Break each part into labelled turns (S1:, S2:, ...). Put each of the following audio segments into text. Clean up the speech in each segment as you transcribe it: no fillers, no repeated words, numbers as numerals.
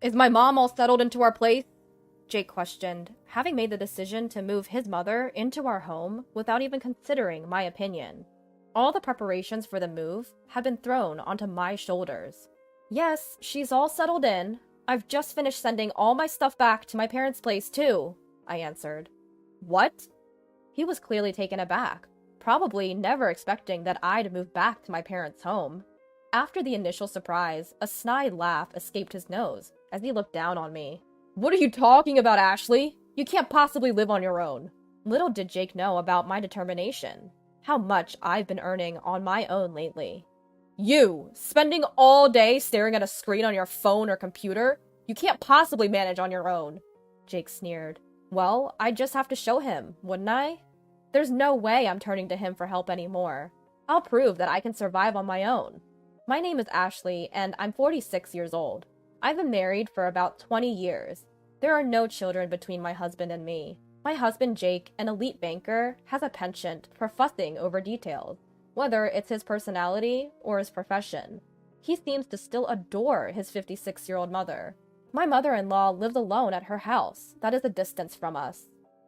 S1: Is my mom all settled into our place? Jake questioned, having made the decision to move his mother into our home without even considering my opinion. All the preparations for the move had been thrown onto my shoulders. Yes, she's all settled in. I've just finished sending all my stuff back to my parents' place too, I answered. What? He was clearly taken aback, probably never expecting that I'd move back to my parents' home. After the initial surprise, a snide laugh escaped his nose as he looked down on me. What are you talking about, Ashley? You can't possibly live on your own. Little did Jake know about my determination, how much I've been earning on my own lately. You, spending all day staring at a screen on your phone or computer? You can't possibly manage on your own, Jake sneered. Well, I'd just have to show him, wouldn't I? There's no way I'm turning to him for help anymore. I'll prove that I can survive on my own. My name is Ashley, and I'm 46 years old. I've been married for about 20 years. There are no children between my husband and me. My husband, Jake, an elite banker, has a penchant for fussing over details, whether it's his personality or his profession. He seems to still adore his 56-year-old mother. My mother-in-law lives alone at her house that is a distance from us.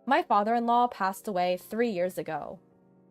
S1: My father-in-law passed away 3 years ago.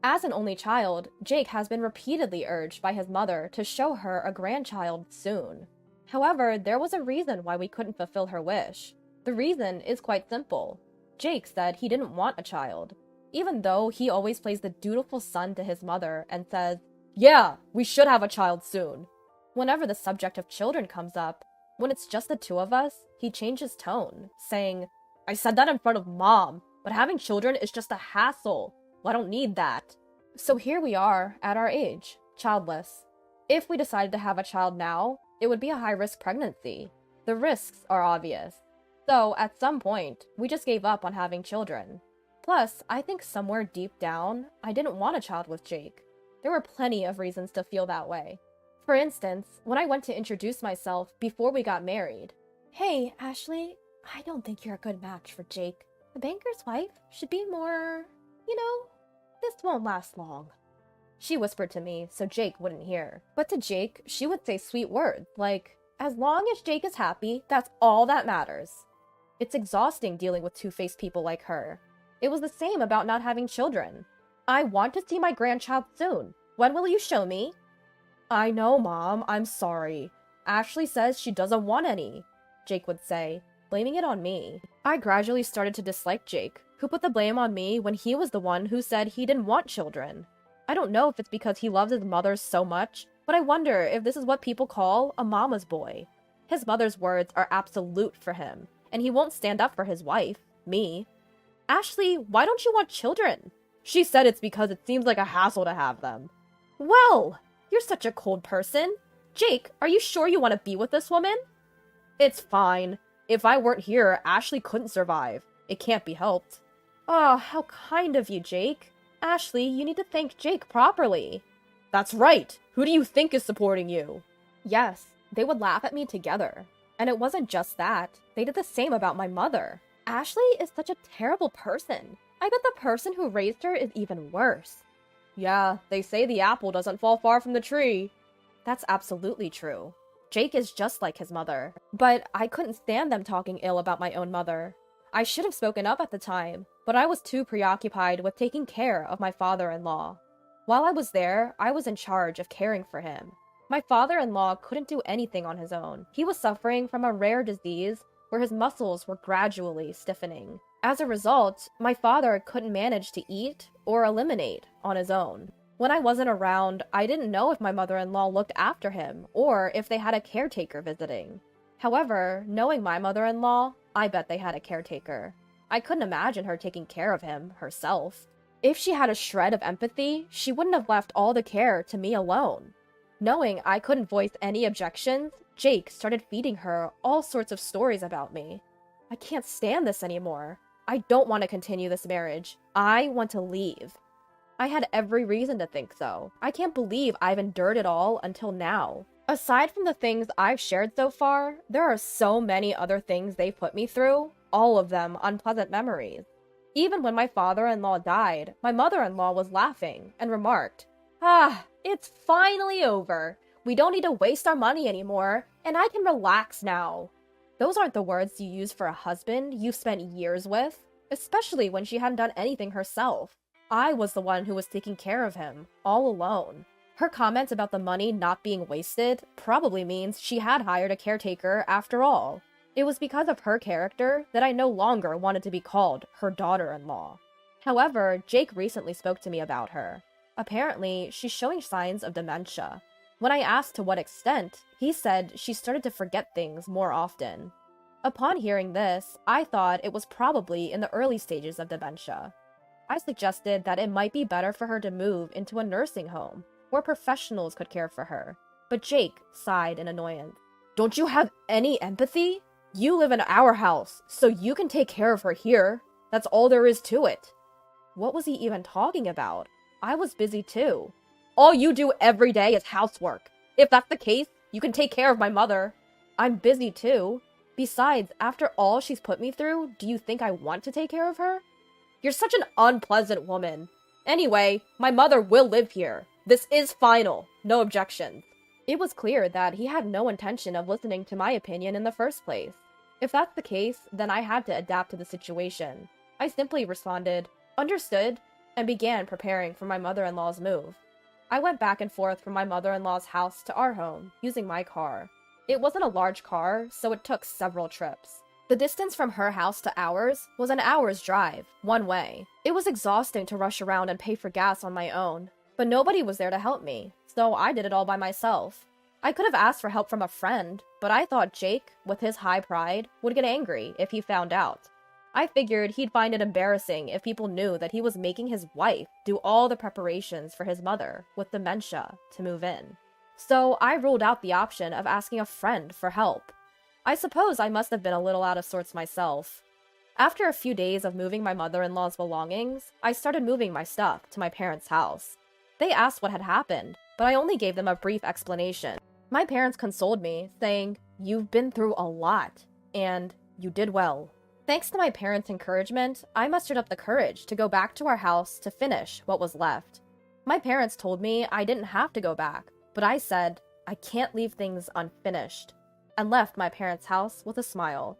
S1: As an only child, Jake has been repeatedly urged by his mother to show her a grandchild soon. However, there was a reason why we couldn't fulfill her wish. The reason is quite simple. Jake said he didn't want a child, even though he always plays the dutiful son to his mother and says, "Yeah, we should have a child soon." Whenever the subject of children comes up, when it's just the two of us, he changes tone, saying, "I said that in front of Mom, but having children is just a hassle. Well, I don't need that." So here we are, at our age, childless. If we decided to have a child now, it would be a high-risk pregnancy. The risks are obvious. So, at some point, we just gave up on having children. Plus, I think somewhere deep down, I didn't want a child with Jake. There were plenty of reasons to feel that way. For instance, when I went to introduce myself before we got married. "Hey, Ashley, I don't think you're a good match for Jake. The banker's wife should be more, this won't last long," she whispered to me so Jake wouldn't hear. But to Jake, she would say sweet words like, "As long as Jake is happy, that's all that matters." It's exhausting dealing with two-faced people like her. It was the same about not having children. "I want to see my grandchild soon. When will you show me?" "I know, Mom, I'm sorry. Ashley says she doesn't want any," Jake would say, blaming it on me. I gradually started to dislike Jake, who put the blame on me when he was the one who said he didn't want children. I don't know if it's because he loves his mother so much, but I wonder if this is what people call a mama's boy. His mother's words are absolute for him, and he won't stand up for his wife, me. "Ashley, why don't you want children?" "She said it's because it seems like a hassle to have them." "Well, you're such a cold person. Jake, are you sure you want to be with this woman?" "It's fine. If I weren't here, Ashley couldn't survive. It can't be helped." "Oh, how kind of you, Jake. Ashley, you need to thank Jake properly." "That's right. Who do you think is supporting you?" Yes, they would laugh at me together. And it wasn't just that. They did the same about my mother. "Ashley is such a terrible person. I bet the person who raised her is even worse." "Yeah, they say the apple doesn't fall far from the tree." That's absolutely true. Jake is just like his mother. But I couldn't stand them talking ill about my own mother. I should have spoken up at the time, but I was too preoccupied with taking care of my father-in-law. While I was there, I was in charge of caring for him. My father-in-law couldn't do anything on his own. He was suffering from a rare disease where his muscles were gradually stiffening. As a result, my father couldn't manage to eat or eliminate on his own. When I wasn't around, I didn't know if my mother-in-law looked after him or if they had a caretaker visiting. However, knowing my mother-in-law, I bet they had a caretaker. I couldn't imagine her taking care of him herself. If she had a shred of empathy, she wouldn't have left all the care to me alone. Knowing I couldn't voice any objections, Jake started feeding her all sorts of stories about me. I can't stand this anymore. I don't want to continue this marriage. I want to leave. I had every reason to think so. I can't believe I've endured it all until now. Aside from the things I've shared so far, there are so many other things they've put me through, all of them unpleasant memories. Even when my father-in-law died, my mother-in-law was laughing and remarked, "Ah, it's finally over. We don't need to waste our money anymore, and I can relax now." Those aren't the words you use for a husband you've spent years with, especially when she hadn't done anything herself. I was the one who was taking care of him, all alone. Her comments about the money not being wasted probably means she had hired a caretaker after all. It was because of her character that I no longer wanted to be called her daughter-in-law. However, Jake recently spoke to me about her. Apparently, she's showing signs of dementia. When I asked to what extent, he said she started to forget things more often. Upon hearing this, I thought it was probably in the early stages of dementia. I suggested that it might be better for her to move into a nursing home, where professionals could care for her. But Jake sighed in annoyance. Don't you have any empathy? You live in our house, so you can take care of her here. That's all there is to it. What was he even talking about? I was busy too. All you do every day is housework. If that's the case, you can take care of my mother. I'm busy too. Besides, after all she's put me through, do you think I want to take care of her? You're such an unpleasant woman. Anyway, my mother will live here. This is final. No objections. It was clear that he had no intention of listening to my opinion in the first place. If that's the case, then I had to adapt to the situation. I simply responded, "Understood," and began preparing for my mother-in-law's move. I went back and forth from my mother-in-law's house to our home, using my car. It wasn't a large car, so it took several trips. The distance from her house to ours was an hour's drive, one way. It was exhausting to rush around and pay for gas on my own, but nobody was there to help me, so I did it all by myself. I could have asked for help from a friend, but I thought Jake, with his high pride, would get angry if he found out. I figured he'd find it embarrassing if people knew that he was making his wife do all the preparations for his mother, with dementia, to move in. So I ruled out the option of asking a friend for help. I suppose I must have been a little out of sorts myself. After a few days of moving my mother-in-law's belongings, I started moving my stuff to my parents' house. They asked what had happened, but I only gave them a brief explanation. My parents consoled me, saying, "You've been through a lot, and you did well." Thanks to my parents' encouragement, I mustered up the courage to go back to our house to finish what was left. My parents told me I didn't have to go back, but I said, I can't leave things unfinished, and left my parents' house with a smile.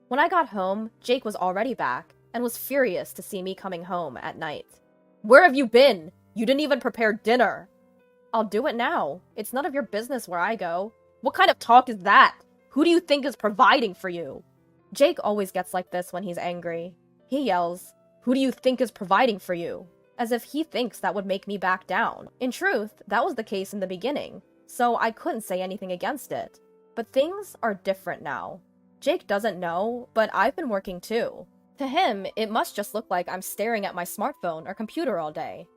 S1: When I got home, Jake was already back, and was furious to see me coming home at night. "Where have you been? You didn't even prepare dinner." "I'll do it now. It's none of your business where I go." "What kind of talk is that? Who do you think is providing for you?" Jake always gets like this when he's angry. He yells, "Who do you think is providing for you?" As if he thinks that would make me back down. In truth, that was the case in the beginning, so I couldn't say anything against it. But things are different now. Jake doesn't know, but I've been working too. To him, it must just look like I'm staring at my smartphone or computer all day.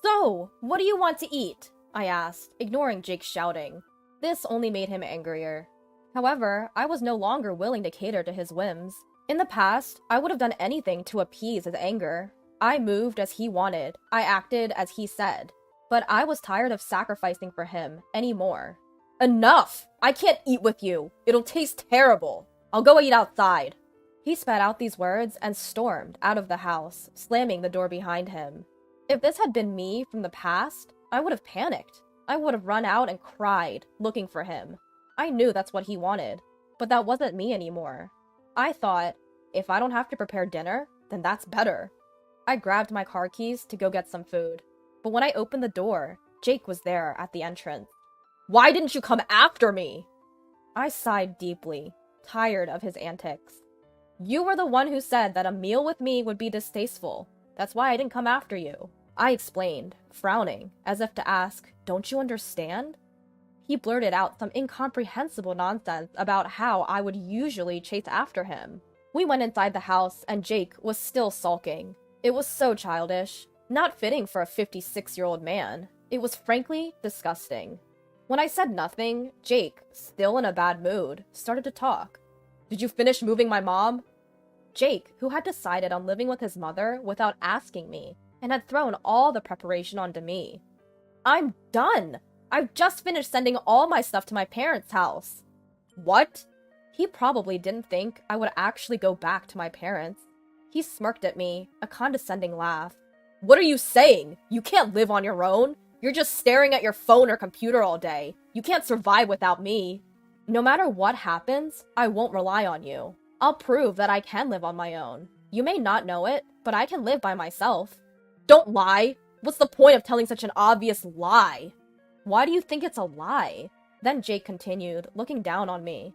S1: "So, what do you want to eat?" I asked, ignoring Jake's shouting. This only made him angrier. However, I was no longer willing to cater to his whims. In the past, I would have done anything to appease his anger. I moved as he wanted. I acted as he said. But I was tired of sacrificing for him anymore. "Enough! I can't eat with you. It'll taste terrible. I'll go eat outside." He spat out these words and stormed out of the house, slamming the door behind him. If this had been me from the past, I would have panicked. I would have run out and cried, looking for him. I knew that's what he wanted, but that wasn't me anymore. I thought, if I don't have to prepare dinner, then that's better. I grabbed my car keys to go get some food, but when I opened the door, Jake was there at the entrance. "Why didn't you come after me?" I sighed deeply, tired of his antics. "You were the one who said that a meal with me would be distasteful. That's why I didn't come after you," I explained, frowning, as if to ask, "Don't you understand?" He blurted out some incomprehensible nonsense about how I would usually chase after him. We went inside the house, and Jake was still sulking. It was so childish, not fitting for a 56-year-old man. It was frankly disgusting. When I said nothing, Jake, still in a bad mood, started to talk. "Did you finish moving my mom?" Jake, who had decided on living with his mother without asking me, and had thrown all the preparation onto me. "I'm done! I've just finished sending all my stuff to my parents' house." "What?" He probably didn't think I would actually go back to my parents. He smirked at me, a condescending laugh. "What are you saying? You can't live on your own. You're just staring at your phone or computer all day. You can't survive without me." No matter what happens, I won't rely on you. I'll prove that I can live on my own. You may not know it, but I can live by myself. Don't lie! What's the point of telling such an obvious lie? Why do you think it's a lie? Then Jake continued, looking down on me.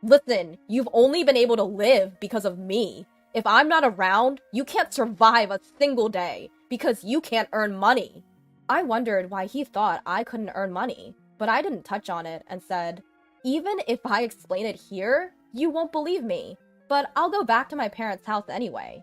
S1: Listen, you've only been able to live because of me. If I'm not around, you can't survive a single day because you can't earn money. I wondered why he thought I couldn't earn money, but I didn't touch on it and said, even if I explain it here, you won't believe me, but I'll go back to my parents' house anyway.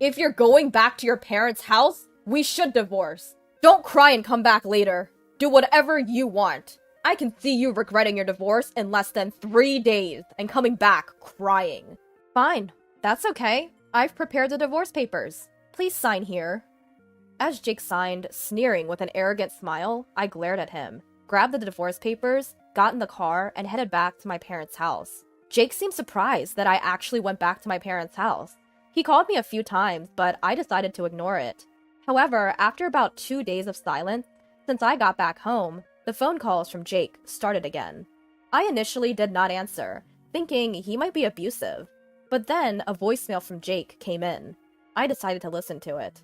S1: If you're going back to your parents' house, we should divorce. Don't cry and come back later. Do whatever you want. I can see you regretting your divorce in less than 3 days and coming back crying. Fine, that's okay. I've prepared the divorce papers. Please sign here. As Jake signed, sneering with an arrogant smile, I glared at him, grabbed the divorce papers, got in the car, and headed back to my parents' house. Jake seemed surprised that I actually went back to my parents' house. He called me a few times, but I decided to ignore it. However, after about 2 days of silence, since I got back home, the phone calls from Jake started again. I initially did not answer, thinking he might be abusive. But then a voicemail from Jake came in. I decided to listen to it.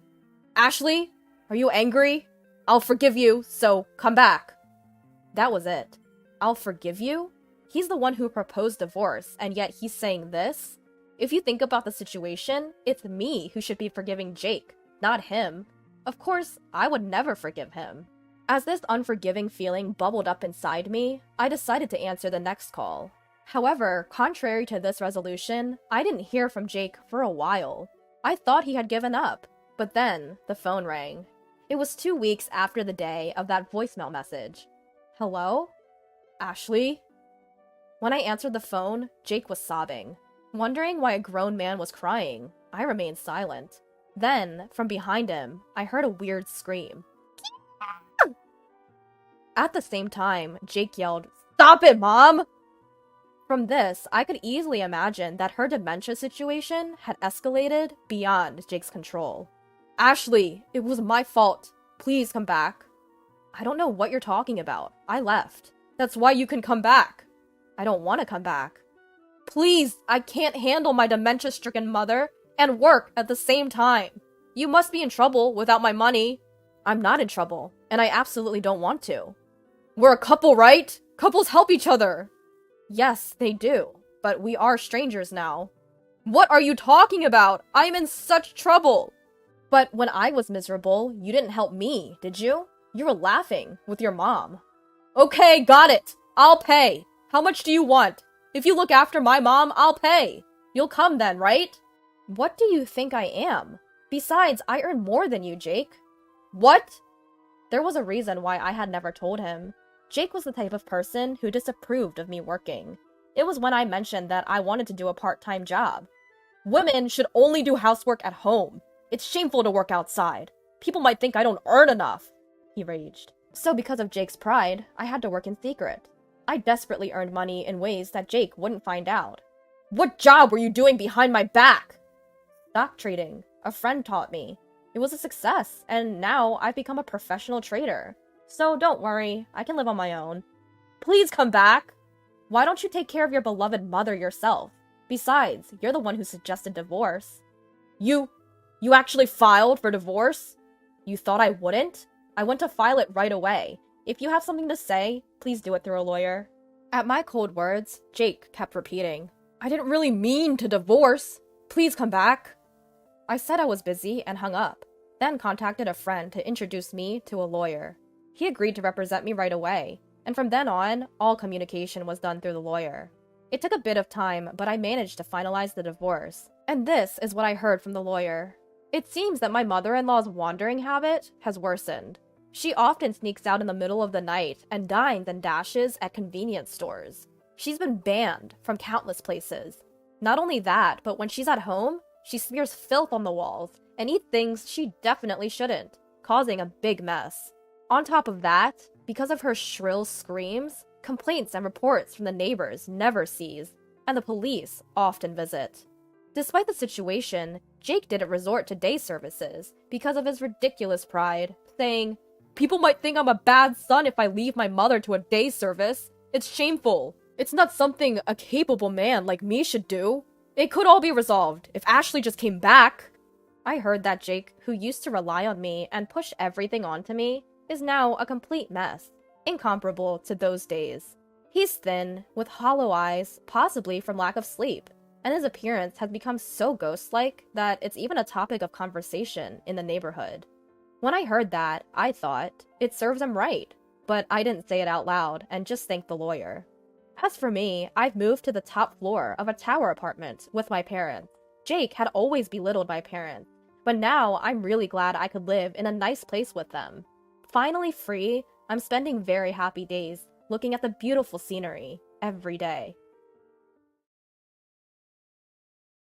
S1: Ashley, are you angry? I'll forgive you, so come back. That was it. I'll forgive you? He's the one who proposed divorce, and yet he's saying this? If you think about the situation, it's me who should be forgiving Jake, not him. Of course, I would never forgive him. As this unforgiving feeling bubbled up inside me, I decided to answer the next call. However, contrary to this resolution, I didn't hear from Jake for a while. I thought he had given up, but then the phone rang. It was 2 weeks after the day of that voicemail message. Hello? Ashley? When I answered the phone, Jake was sobbing. Wondering why a grown man was crying, I remained silent. Then, from behind him, I heard a weird scream. At the same time, Jake yelled, "Stop it, Mom!" From this, I could easily imagine that her dementia situation had escalated beyond Jake's control. Ashley, it was my fault. Please come back. I don't know what you're talking about. I left. That's why you can come back. I don't want to come back. Please, I can't handle my dementia-stricken mother and work at the same time. You must be in trouble without my money. I'm not in trouble, and I absolutely don't want to. We're a couple, right? Couples help each other. Yes, they do, but we are strangers now. What are you talking about? I'm in such trouble. But when I was miserable, you didn't help me, did you? You were laughing with your mom. Okay, got it. I'll pay. How much do you want? If you look after my mom, I'll pay. You'll come then, right? What do you think I am? Besides, I earn more than you, Jake. What? There was a reason why I had never told him. Jake was the type of person who disapproved of me working. It was when I mentioned that I wanted to do a part-time job. Women should only do housework at home. It's shameful to work outside. People might think I don't earn enough, he raged. So because of Jake's pride, I had to work in secret. I desperately earned money in ways that Jake wouldn't find out. What job were you doing behind my back? Stock trading. A friend taught me. It was a success, and now I've become a professional trader. So don't worry, I can live on my own. Please come back! Why don't you take care of your beloved mother yourself? Besides, you're the one who suggested divorce. You actually filed for divorce? You thought I wouldn't? I went to file it right away. If you have something to say, please do it through a lawyer. At my cold words, Jake kept repeating, I didn't really mean to divorce. Please come back. I said I was busy and hung up, then contacted a friend to introduce me to a lawyer. He agreed to represent me right away, and from then on, all communication was done through the lawyer. It took a bit of time, but I managed to finalize the divorce. And this is what I heard from the lawyer. It seems that my mother-in-law's wandering habit has worsened. She often sneaks out in the middle of the night and dines and dashes at convenience stores. She's been banned from countless places. Not only that, but when she's at home, she smears filth on the walls and eats things she definitely shouldn't, causing a big mess. On top of that, because of her shrill screams, complaints and reports from the neighbors never cease, and the police often visit. Despite the situation, Jake didn't resort to day services because of his ridiculous pride, saying, "People might think I'm a bad son if I leave my mother to a day service. It's shameful. It's not something a capable man like me should do. It could all be resolved if Ashley just came back. I heard that Jake, who used to rely on me and push everything onto me, is now a complete mess, incomparable to those days. He's thin, with hollow eyes, possibly from lack of sleep, and his appearance has become so ghost-like that it's even a topic of conversation in the neighborhood. When I heard that, I thought, it serves him right, but I didn't say it out loud and just thanked the lawyer. As for me, I've moved to the top floor of a tower apartment with my parents. Jake had always belittled my parents, but now I'm really glad I could live in a nice place with them. Finally free, I'm spending very happy days looking at the beautiful scenery every day.